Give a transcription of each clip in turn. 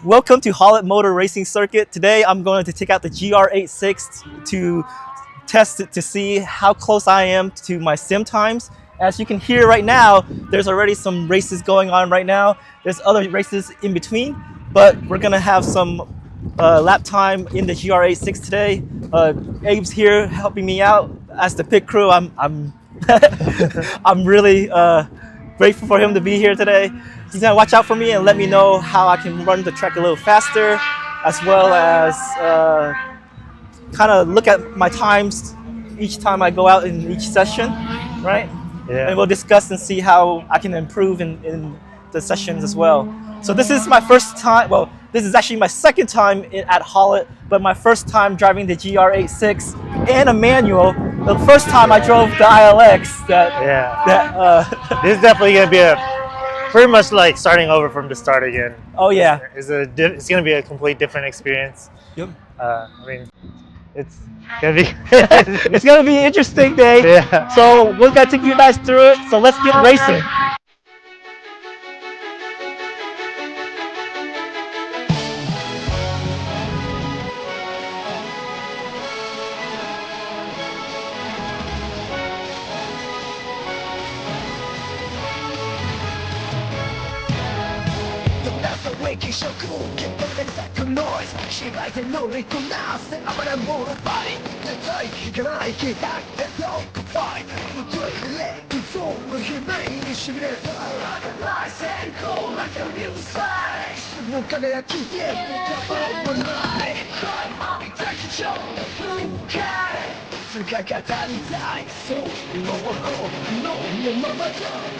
Welcome to Hallett Motor Racing Circuit. Today I'm going to take out the GR86 to test it to see how close I am to my sim times. As you can hear right now, there's already some races going on right now. There's other races in between, but we're gonna have some lap time in the GR86 today. Abe's here helping me out as the pit crew. I'm I'm really grateful for him to be here today. He's gonna watch out for me and let me know how I can run the track a little faster, as well as kind of look at my times each time I go out in each session, right? Yeah. And we'll discuss and see how I can improve in the sessions as well. So this is my first time, well, this is actually my second time at Hallett, but my first time driving the GR86 and a manual. The first time I drove the ILX This is definitely going to be pretty much like starting over from the start again. Oh yeah. It's going to be a complete different experience. Yep. I mean, it's going to be It's gonna be an interesting day. Yeah. So we're gonna take you guys through it. So let's get racing. Waking so cool, get the exact noise. She like a no little now, say I'm a motor body. The take can I get back the dog fight. The good leg, the soul, the humane, she let the lights and cold like a music. Look at that, yeah, the one night. I'm in show, the blue cat. The guy got that inside, so no, mama don't.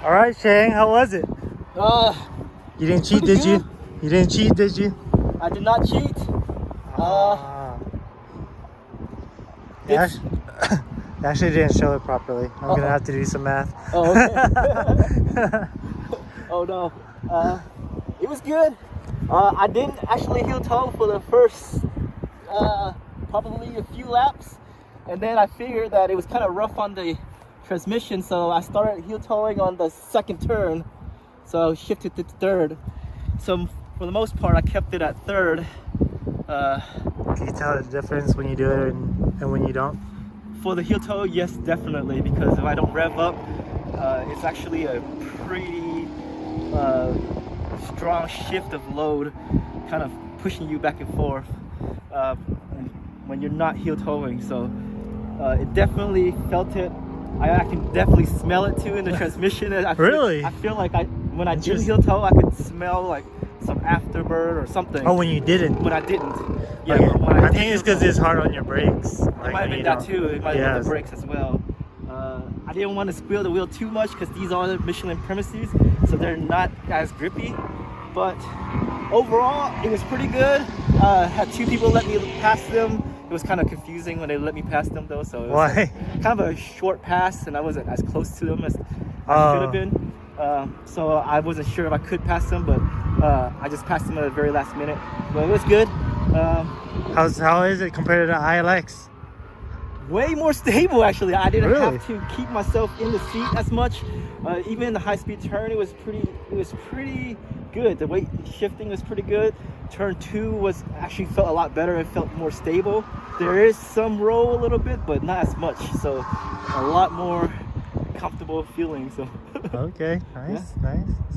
All right, Shang, how was it? You didn't cheat, did you? You didn't cheat, did you? I did not cheat. Actually didn't show it properly. I'm gonna have to do some math. Oh, okay. Oh no. It was good. I didn't actually heel toe for the first probably a few laps, and then I figured that it was kind of rough on the transmission, so I started heel toeing on the second turn, so I shifted to third. So for the most part I kept it at third. Can you tell the difference when you do it and when you don't? For the heel toe, yes, definitely, because if I don't rev up, it's actually a pretty strong shift of load, kind of pushing you back and forth when you're not heel toeing. So it definitely felt it. I can definitely smell it too in the transmission. Really? I feel like when I did heel toe, I could smell like some afterburn or something. Oh, when you didn't? When I didn't. Yeah. Okay. When I think it's because it's hard on your brakes. It might have been that too. It might have been the brakes as well. I didn't want to squeal the wheel too much because these are Michelin premises, so they're not as grippy. But overall, it was pretty good. Had 2 people let me pass them. It was kind of confusing when they let me pass them though, so it was Why? kind of a short pass, and I wasn't as close to them as I should have been. So I wasn't sure if I could pass them, but I just passed them at the very last minute. But it was good. How is it compared to the ILX? Way more stable actually. I didn't Really? have to keep myself in the seat as much. Even in the high-speed turn, it was pretty good. The weight shifting was pretty good. Turn 2 was actually felt a lot better. It felt more stable. There is some roll a little bit, but not as much. So a lot more comfortable feeling. So Okay, nice.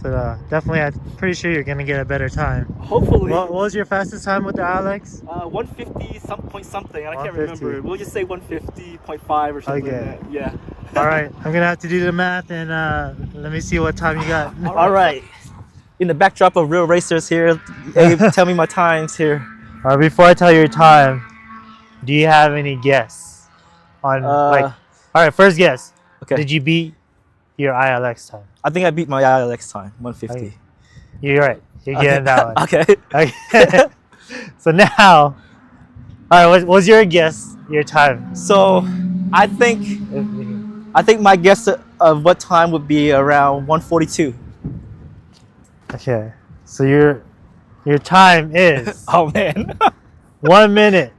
So definitely, I'm pretty sure you're gonna get a better time. hopefully. What was your fastest time with the ILX? 150 something. I can't 150. remember. We'll just say 150.5 or something Okay. like that. Yeah. All right, I'm gonna have to do the math and let me see what time you got. All right. In the backdrop of real racers here, Abe, tell me my times here. All right, before I tell you your time, do you have any guess on All right, first guess. Okay. Did you beat your ILX time? I think I beat my ILX time, 150. Okay. You're right. You're getting that one. Okay. Okay. So now, all right, what's your guess? Your time? So, I think my guess of what time would be around 142. Okay. So your time is Oh man. 1 minute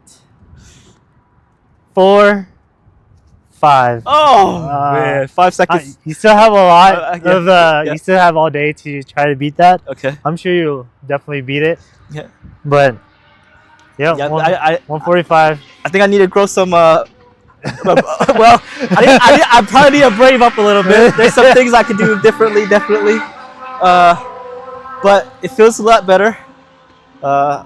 4 5. Oh Uh, man, 5 seconds. You still have a lot yeah, of yeah. you still have all day to try to beat that. Okay. I'm sure you'll definitely beat it. Yeah. But yeah, Yeah, 145. I think I need to grow some. Well, I probably need to brave up a little bit. There's some things I could do differently, definitely. But it feels a lot better. Yeah,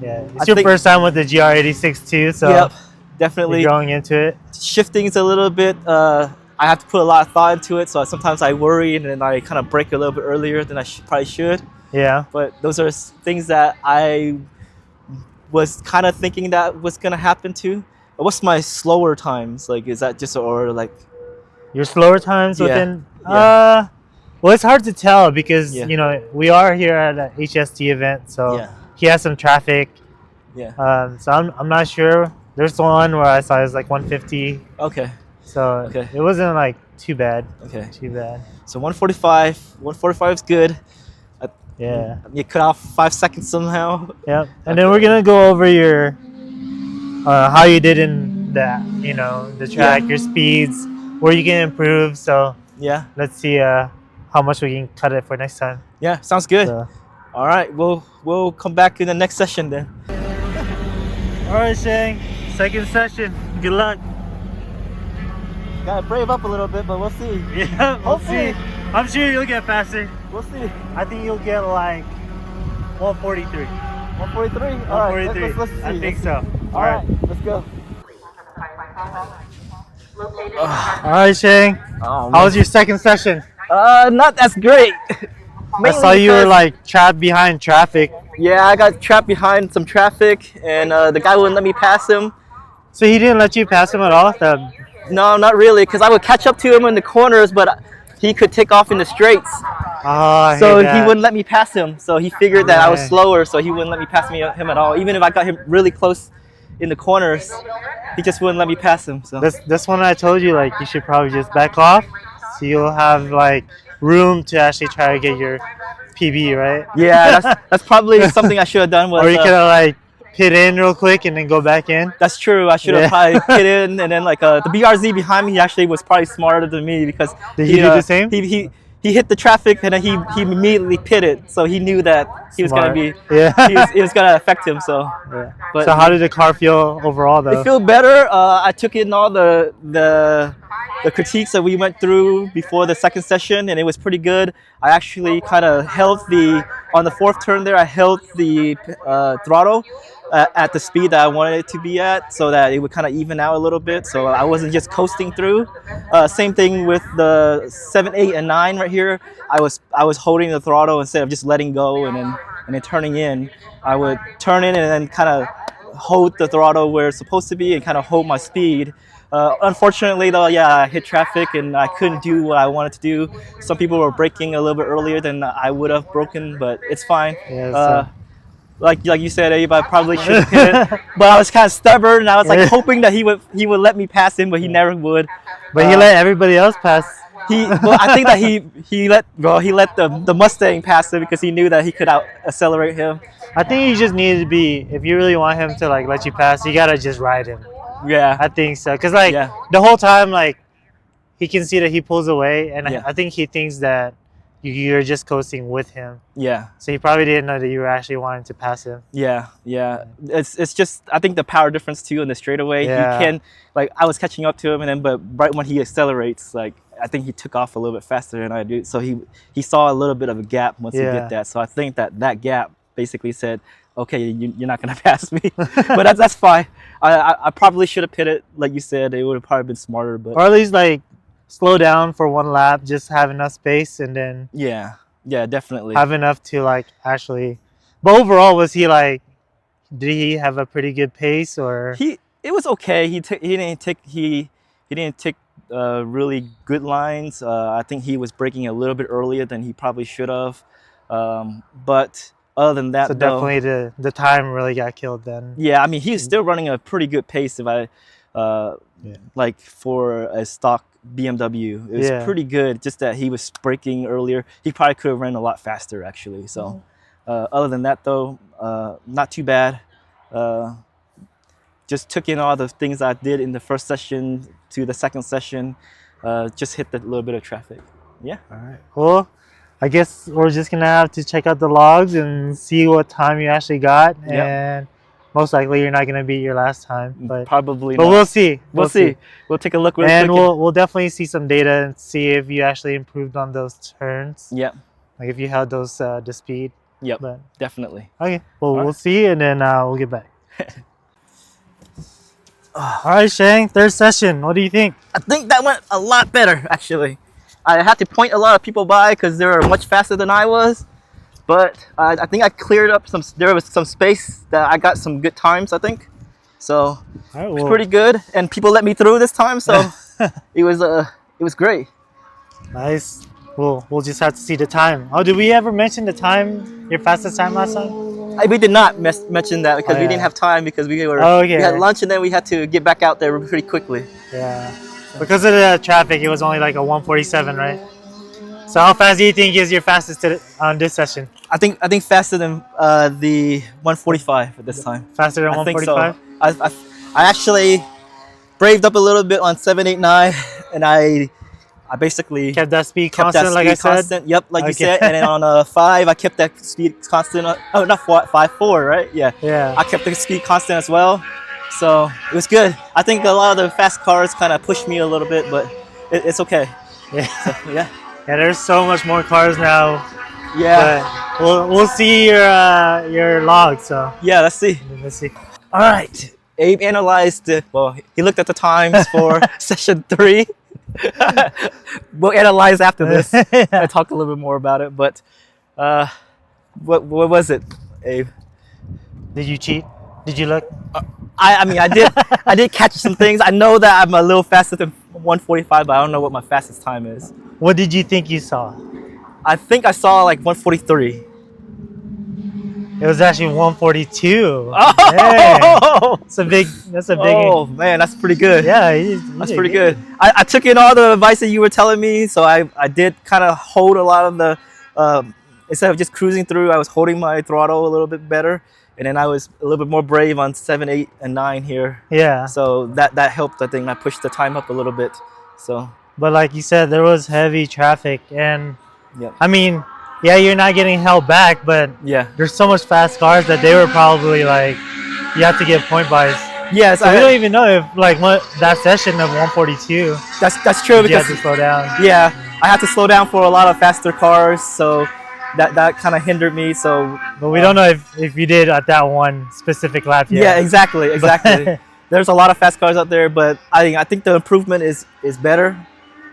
I it's your think- first time with the GR86 too, so Yep, definitely. you're going into it. Shifting is a little bit. I have to put a lot of thought into it, so sometimes I worry and then I kind of break a little bit earlier than I probably should. Yeah. But those are things that I was kind of thinking that was gonna happen too. What's my slower times? Like, is that just or like? Your slower times Yeah, within yeah. well, it's hard to tell because Yeah. you know we are here at an HST event, so Yeah. he has some traffic. Yeah. So I'm not sure. There's one where I saw it was like 150, Okay. so Okay. it wasn't like too bad. Okay. Too bad. So 145. 145 is good. Yeah. You cut off 5 seconds somehow. Yep. And then we're gonna go over your how you did in the track, your speeds, where you can improve. So Yeah. let's see how much we can cut it for next time. Yeah. Sounds good. So. All right. We'll come back in the next session then. All right, Shang. Second session. Good luck. Gotta brave up a little bit, but we'll see. Yeah, we'll Hopefully. see. I'm sure you'll get faster. We'll see. I think you'll get like 143. 143. All right. 143. Let's see. I think Let's so. see. All right. Let's go. All right, Shang. Oh, How was your second session? Not as great. I saw you were like trapped behind traffic. Yeah, I got trapped behind some traffic, and the guy wouldn't let me pass him. So he didn't let you pass him at all? No, not really, because I would catch up to him in the corners, but he could take off in the straights. So he wouldn't let me pass him. So he figured that I was Right. slower, so he wouldn't let me pass him at all. Even if I got him really close in the corners, he just wouldn't let me pass him. So This one I told you like you should probably just back off, so you'll have like room to actually try to get your PB, right? yeah, that's probably something I should have done. Was, Or you could have like pit in real quick and then go back in. That's true. I should have probably hit in, and then like the BRZ behind me, he actually was probably smarter than me because Did he do the same? He hit the traffic and then he immediately pitted, so he knew that he was gonna Smart. be Yeah. it was gonna affect him. So Yeah. But So how did the car feel overall though? it feel better. I took in all the critiques that we went through before the second session, and it was pretty good. I actually kind of held on the fourth turn there. I held the throttle at the speed that I wanted it to be at, so that it would kind of even out a little bit. So I wasn't just coasting through. Same thing with the 7, 8, and 9 right here. I was holding the throttle instead of just letting go and then turning in. I would turn in and then kind of hold the throttle where it's supposed to be and kind of hold my speed. Unfortunately, though, yeah, I hit traffic and I couldn't do what I wanted to do. Some people were braking a little bit earlier than I would have broken, but it's fine. Yeah, Like you said, Abe, I probably should have hit it, but I was kind of stubborn, and I was like hoping that he would let me pass him, but he never would. But he let everybody else pass. Well, I think that he let the Mustang pass him because he knew that he could out accelerate him. I think you just needed to be, if you really want him to like let you pass, you gotta just ride him. Yeah, I think so, cause like Yeah. the whole time, like he can see that he pulls away, and Yeah. I think he thinks that you're just coasting with him. yeah, So he probably didn't know that you were actually wanting to pass him. yeah. It's just I think the power difference too in the straightaway. Yeah. He can like I was catching up to him, and then but right when he accelerates, like I think he took off a little bit faster than I do. So he saw a little bit of a gap once he Yeah. did that. So I think that gap basically said, okay, you're not gonna pass me, but that's fine. I probably should have hit it like you said. It would have probably been smarter, but Or at least like slow down for one lap, just have enough space, and then yeah, definitely. have enough to like actually. But overall, was he like? Did he have a pretty good pace, or? It was okay. He didn't take really good lines. I think he was braking a little bit earlier than he probably should have. But other than that, So though, definitely the time really got killed then. yeah, I mean he was still running a pretty good pace. If I like for a stock BMW, it was Yeah. pretty good. Just that he was braking earlier. He probably could have run a lot faster actually. So other than that, though, not too bad. Just took in all the things I did in the first session to the second session. Just hit that little bit of traffic. Yeah. All right. Well, I guess we're just gonna have to check out the logs and see what time you actually got, Yep. and most likely you're not gonna beat your last time, but Probably but not. we'll see. We'll see. We'll take a look real And quick. we'll definitely see some data and see if you actually improved on those turns, Yep. like if you held those the speed. Yep. But Definitely. okay, well, All we'll right. see, and then we'll get back. All right, Shang, third session. What do you think? I think that went a lot better, actually. I had to point a lot of people by because they were much faster than I was. But I think I cleared up there was some space that I got some good times, I think. So All right, it was well, pretty good. And people let me through this time, so it was great. nice. We'll just have to see the time. Oh, did we ever mention the time, your fastest time last time? We did not mention that because Oh, we yeah. didn't have time because we Okay. had lunch and then we had to get back out there pretty quickly. Yeah. Because of the traffic, it was only like a 147, right? So how fast do you think is your fastest on this session? I think faster than the 145 at this time. Faster than I think so. 145? I actually braved up a little bit on 789 and I basically Kept that speed kept constant, that like I speed said? constant. Yep, like you Okay. said. And then on 5, I kept that speed constant. Oh, not 5.4, right? Yeah. Yeah. I kept the speed constant as well. So it was good. I think a lot of the fast cars kind of pushed me a little bit, but it's okay. Yeah. Yeah. Yeah, there's so much more cars now. Yeah. But we'll see your log, so Yeah, let's see. let's see. All right. Abe analyzed he looked at the times for session 3. We'll analyze after this. I talk a little bit more about it, but what was it, Abe? Did you cheat? Did you look? I mean I did catch some things. I know that I'm a little faster than 145, but I don't know what my fastest time is. What did you think you saw? I think I saw like 143. It was actually 142. Oh, Dang. That's a big. oh man, that's pretty good. Yeah, That's pretty good. I took in all the advice that you were telling me, so I did kind of hold a lot of the, instead of just cruising through, I was holding my throttle a little bit better, and then I was a little bit more brave on 7, 8, and 9 here. Yeah. So that helped, I think. I pushed the time up a little bit. So, But like you said, there was heavy traffic, and yeah. I mean, yeah, you're not getting held back, but Yeah. there's so much fast cars that they were probably like, you have to get point buys. Yes, So we don't even know if like that session of 142, that's true you because have to slow down. yeah, I had to slow down for a lot of faster cars, so that kind of hindered me. So But we don't know if you did at that one specific lap yet. yeah, exactly. There's a lot of fast cars out there, but I think the improvement is better.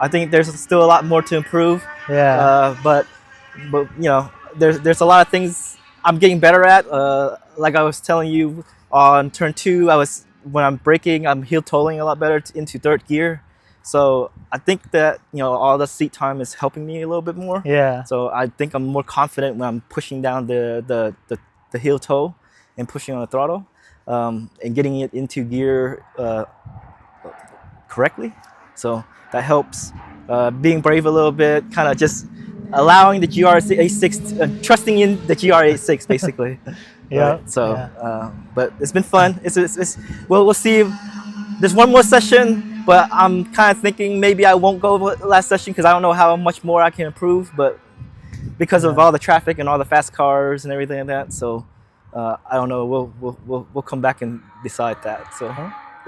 I think there's still a lot more to improve. Yeah. But you know, there's a lot of things I'm getting better at. Like I was telling you on turn 2, I was when I'm braking, I'm heel tolling a lot better into third gear. So I think that all the seat time is helping me a little bit more. Yeah. So I think I'm more confident when I'm pushing down the heel toe and pushing on the throttle, and getting it into gear correctly. So that helps. Being brave a little bit, kind of just allowing the GR86, trusting in the GR86 basically. Yeah. Right? So, Yeah. but it's been fun. Well, we'll see. There's one more session, but I'm kind of thinking maybe I won't go last session because I don't know how much more I can improve. But because of all the traffic and all the fast cars and everything like that, so I don't know. We'll come back and decide that. So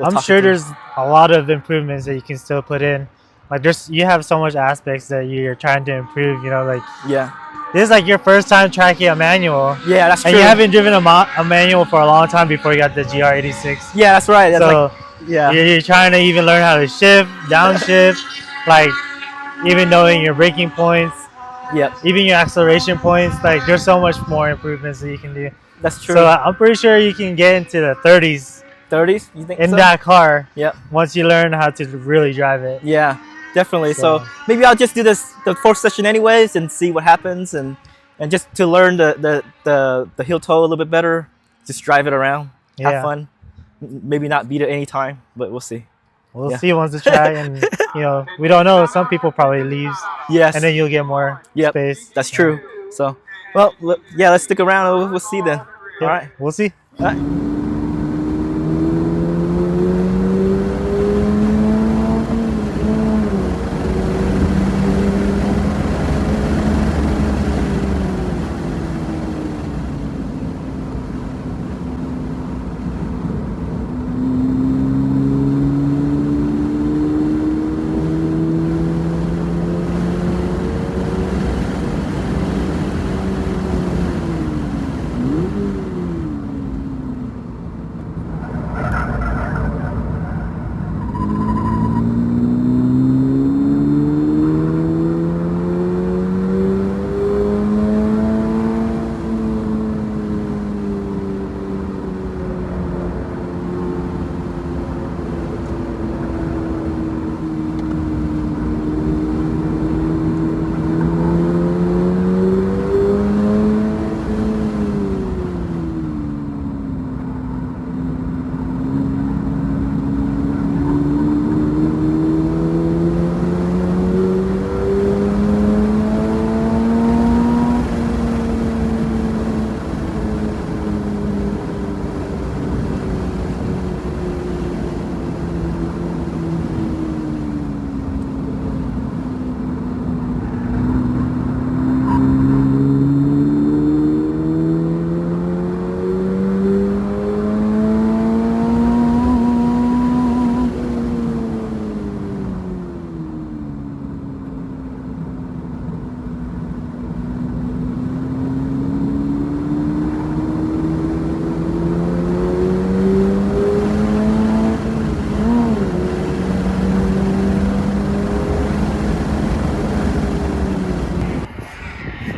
I'm sure there's a lot of improvements that you can still put in. Like you have so much aspects that you're trying to improve. Like yeah. this is like your first time tracking a manual. Yeah, that's true. And you haven't driven a manual for a long time before you got the GR86. Yeah, that's right. That's so you're trying to even learn how to shift, downshift, like even knowing your braking points. Yep. Even your acceleration points. Like there's so much more improvements that you can do. That's true. So I'm pretty sure you can get into the 30s. 30s? You think in so? that car? Yep. Once you learn how to really drive it. Yeah, definitely. So maybe I'll just do the fourth session anyways and see what happens, and just to learn the heel toe a little bit better. Just drive it around, have fun. Maybe not beat it any time, but we'll see. We'll see once the track, and we don't know. Some people probably leaves. Yes. And then you'll get more space. That's true. So, well, yeah, let's stick around. We'll see then. All right. We'll see. All right.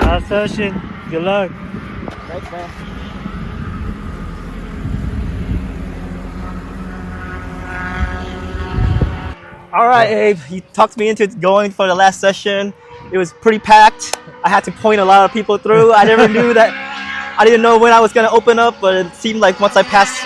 Last session. Good luck. Thanks, man. All right, Abe, you talked me into going for the last session. It was pretty packed. I had to point a lot of people through. I never knew that. I didn't know when I was going to open up, but it seemed like once I passed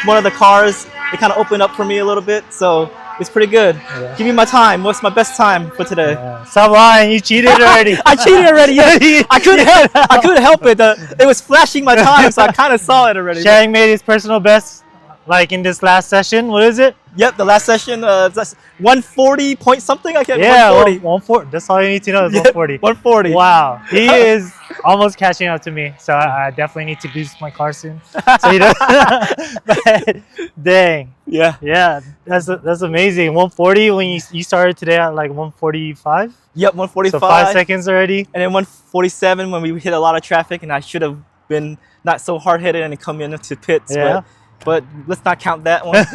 one of the cars, it kind of opened up for me a little bit. So it's pretty good. Yeah. Give me my time. What's my best time for today? Yeah. Stop lying. You cheated already. I cheated already. Yeah. I couldn't help it. It was flashing my time, so I kind of saw it already. Sharing made his personal best, like in this last session. What is it? Yep, the last session, that's 140 point something. I can't. Yeah, 140. That's all you need to know is 140. 140. Wow, he is almost catching up to me. So I definitely need to boost my car soon. So he does. But, dang. Yeah. That's amazing. 140 when you started today at like 145. Yep, 145. So 5 seconds already. And then 147 when we hit a lot of traffic, and I should have been not so hard headed and come into pits. Yeah. But let's not count that one.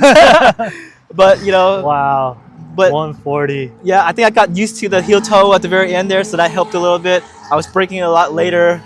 But wow. But 140. Yeah, I think I got used to the heel toe at the very end there, so that helped a little bit. I was braking a lot later.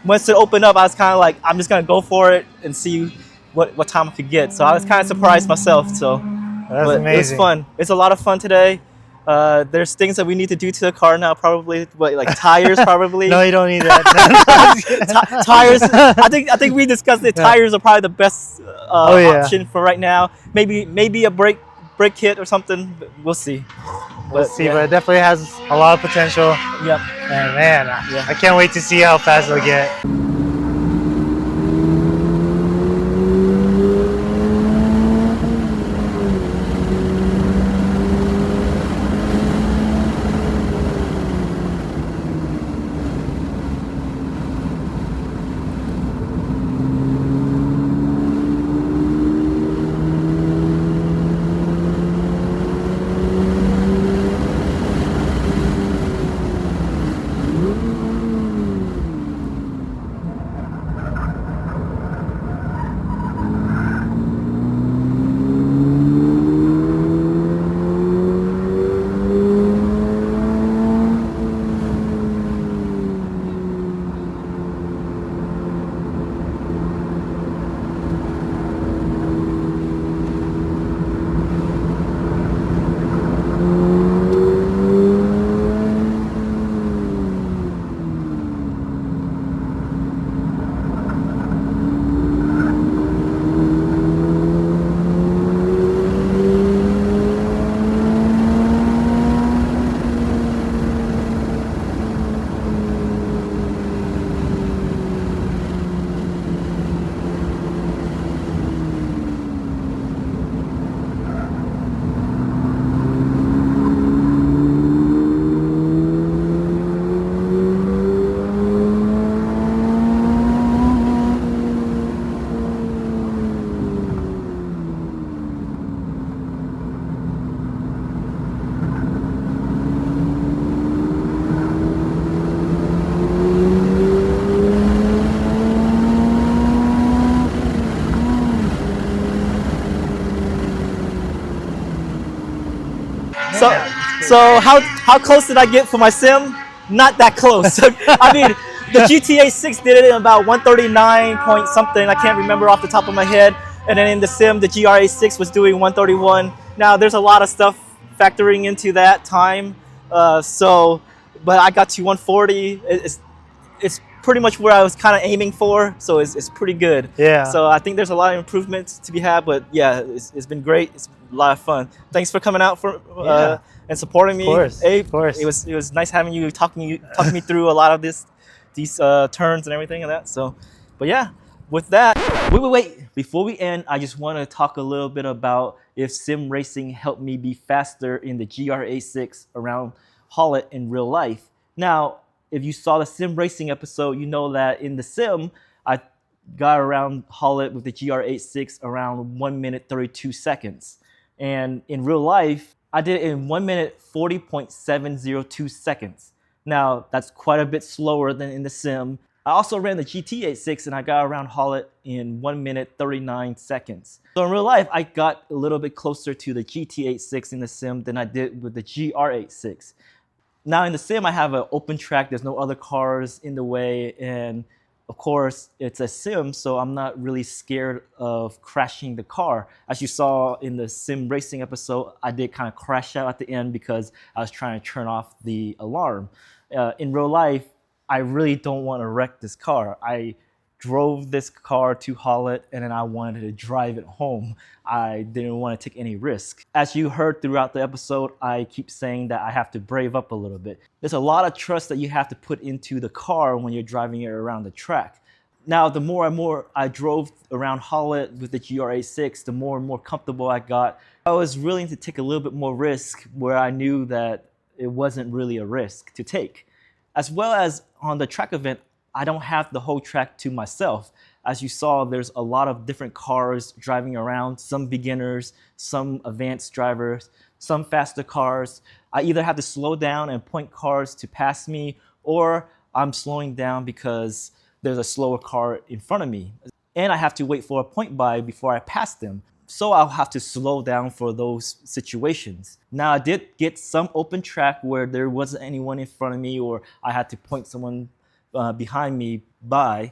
Once it opened up, I was kind of like, I'm just gonna go for it and see what time I could get. So I was kind of surprised myself. So, That's but it was amazing. fun. It's a lot of fun today. There's things that we need to do to the car now, probably, like tires, probably. No, you don't need that. Tires. I think we discussed it. Tires are probably the best option for right now. Maybe a brake kit or something. But we'll see. We'll see, but it definitely has a lot of potential. Yep. And man, I can't wait to see how fast it'll get. So how close did I get for my sim? Not that close. I mean, the GT86 did it in about 139 point something. I can't remember off the top of my head. And then in the sim, the GR86 was doing 131. Now there's a lot of stuff factoring into that time. But I got to 140. It's pretty much where I was kind of aiming for, so it's pretty good. Yeah. So I think there's a lot of improvements to be had, but yeah, it's been great. It's a lot of fun. Thanks for coming out and supporting me. Of course. It was nice having you talking me through a lot of these turns and everything and that. So, but yeah, with that, wait. Before we end, I just want to talk a little bit about if sim racing helped me be faster in the GR86 around Hallett in real life. Now, if you saw the sim racing episode, you know that in the sim, I got around Hallett with the GR86 around 1 minute 32 seconds. And in real life, I did it in 1 minute 40.702 seconds. Now, that's quite a bit slower than in the sim. I also ran the GT86 and I got around Hallett in 1 minute 39 seconds. So in real life, I got a little bit closer to the GT86 in the sim than I did with the GR86. Now in the sim, I have an open track. There's no other cars in the way. And of course, it's a sim, so I'm not really scared of crashing the car. As you saw in the sim racing episode, I did kind of crash out at the end because I was trying to turn off the alarm. In real life, I really don't want to wreck this car. I drove this car to Hallett and then I wanted to drive it home. I didn't want to take any risk. As you heard throughout the episode, I keep saying that I have to brave up a little bit. There's a lot of trust that you have to put into the car when you're driving it around the track. Now, the more and more I drove around Hallett with the GR86, the more and more comfortable I got. I was willing to take a little bit more risk where I knew that it wasn't really a risk to take. As well as on the track event, I don't have the whole track to myself. As you saw, there's a lot of different cars driving around, some beginners, some advanced drivers, some faster cars. I either have to slow down and point cars to pass me, or I'm slowing down because there's a slower car in front of me. And I have to wait for a point by before I pass them. So I'll have to slow down for those situations. Now I did get some open track where there wasn't anyone in front of me or I had to point someone behind me by,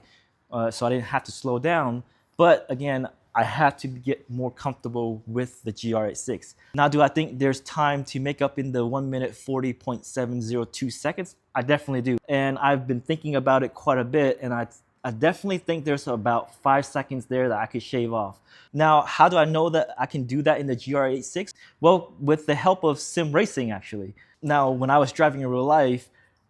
so I didn't have to slow down. But again, I had to get more comfortable with the GR86. Now, do I think there's time to make up in the 1 minute 40.702 seconds? I definitely do. And I've been thinking about it quite a bit, and I definitely think there's about 5 seconds there that I could shave off. Now, how do I know that I can do that in the GR86? Well, with the help of sim racing, actually. Now, when I was driving in real life,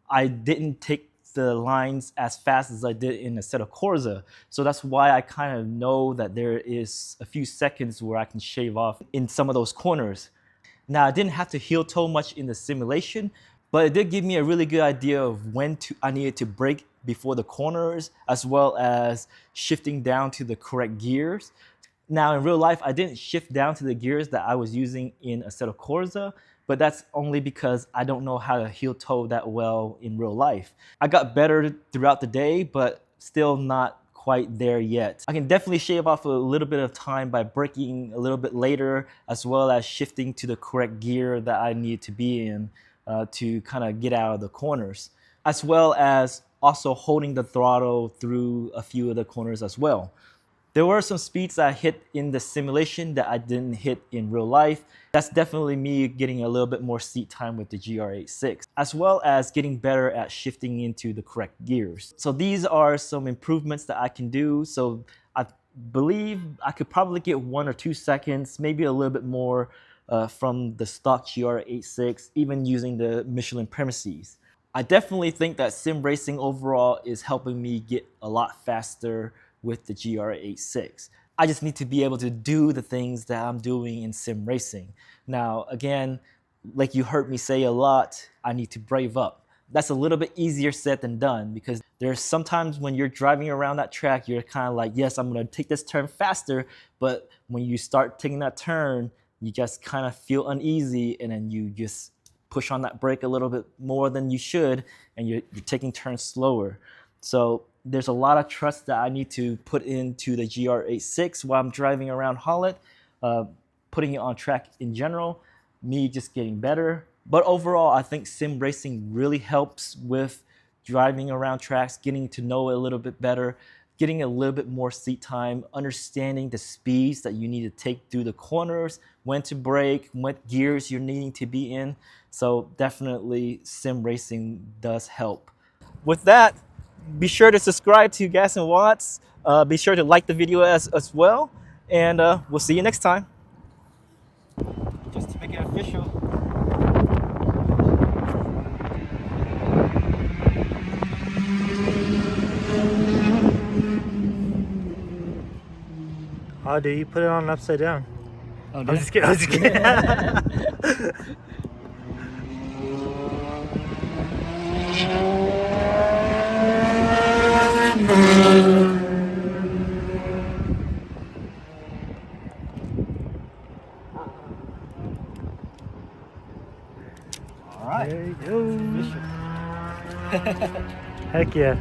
I didn't take the lines as fast as I did in Assetto Corsa. So that's why I kind of know that there is a few seconds where I can shave off in some of those corners. Now, I didn't have to heel toe much in the simulation, but it did give me a really good idea of when I needed to brake before the corners, as well as shifting down to the correct gears. Now, in real life, I didn't shift down to the gears that I was using in Assetto Corsa, but that's only because I don't know how to heel toe that well in real life. I got better throughout the day, but still not quite there yet. I can definitely shave off a little bit of time by braking a little bit later, as well as shifting to the correct gear that I need to be in to kind of get out of the corners, as well as also holding the throttle through a few of the corners as well. There were some speeds I hit in the simulation that I didn't hit in real life. That's definitely me getting a little bit more seat time with the GR86, as well as getting better at shifting into the correct gears. So these are some improvements that I can do. So I believe I could probably get 1 or 2 seconds, maybe a little bit more from the stock GR86, even using the Michelin premises. I definitely think that sim racing overall is helping me get a lot faster with the GR86. I just need to be able to do the things that I'm doing in sim racing. Now, again, like you heard me say a lot, I need to brave up. That's a little bit easier said than done, because there's sometimes when you're driving around that track, you're kind of like, yes, I'm gonna take this turn faster, but when you start taking that turn, you just kind of feel uneasy, and then you just push on that brake a little bit more than you should, and you're taking turns slower. So there's a lot of trust that I need to put into the GR86 while I'm driving around Hallett, putting it on track in general, me just getting better. But overall, I think sim racing really helps with driving around tracks, getting to know it a little bit better, getting a little bit more seat time, understanding the speeds that you need to take through the corners, when to brake, what gears you're needing to be in. So definitely sim racing does help. With that, be sure to subscribe to Gas and Watts. Be sure to like the video as well. And we'll see you next time. Just to make it official. Oh, dude, you put it on upside down. Oh, I'm just kidding. I'm just kidding. All right. There you go. Official. Heck yeah.